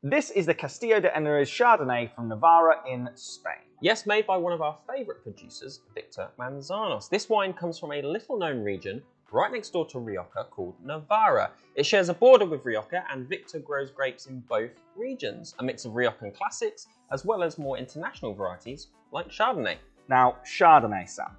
This is the Castillo de Eneriz Chardonnay from Navarra in Spain. Yes, made by one of our favourite producers, Victor Manzanos. This wine comes from a little-known region right next door to Rioja called Navarra. It shares a border with Rioja, and Victor grows grapes in both regions, a mix of Riojan classics as well as more international varieties like Chardonnay. Now, Chardonnay, Sam.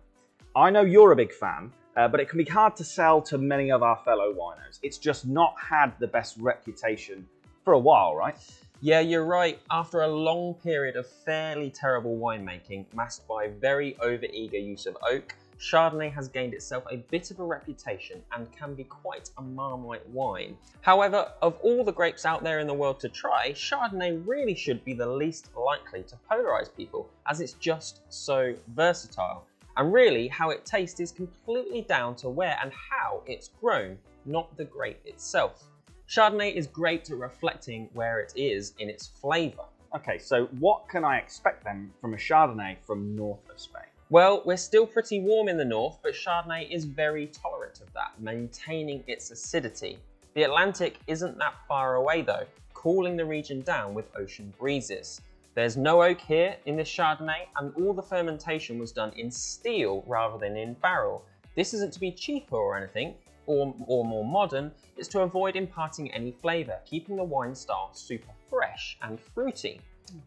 I know you're a big fan, but it can be hard to sell to many of our fellow winos. It's just not had the best reputation for a while, right? Yeah, you're right. After a long period of fairly terrible winemaking, masked by very over-eager use of oak, Chardonnay has gained itself a bit of a reputation and can be quite a Marmite wine. However, of all the grapes out there in the world to try, Chardonnay really should be the least likely to polarize people, as it's just so versatile. And really, how it tastes is completely down to where and how it's grown, not the grape itself. Chardonnay is great at reflecting where it is in its flavour. Okay, so what can I expect then from a Chardonnay from north of Spain? Well, we're still pretty warm in the north, but Chardonnay is very tolerant of that, maintaining its acidity. The Atlantic isn't that far away though, cooling the region down with ocean breezes. There's no oak here in this Chardonnay, and all the fermentation was done in steel rather than in barrel. This isn't to be cheaper or anything, or more modern, it's to avoid imparting any flavour, keeping the wine style super fresh and fruity.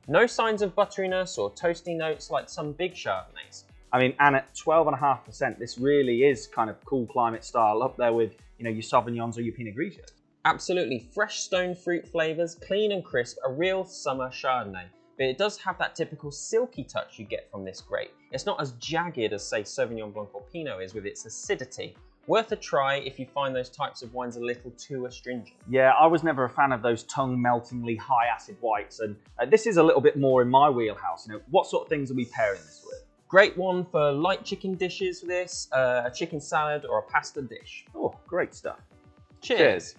No signs of butteriness or toasty notes like some big Chardonnays. I mean, and at 12.5%, this really is kind of cool climate style, up there with, your Sauvignons or your Pinot Grigios. Absolutely, fresh stone fruit flavours, clean and crisp, a real summer Chardonnay. But it does have that typical silky touch you get from this grape. It's not as jagged as, say, Sauvignon Blanc or Pinot is with its acidity. Worth a try if you find those types of wines a little too astringent. Yeah, I was never a fan of those tongue-meltingly high-acid whites, and this is a little bit more in my wheelhouse. What sort of things are we pairing this with? Great one for light chicken dishes with this, a chicken salad or a pasta dish. Oh, great stuff. Cheers.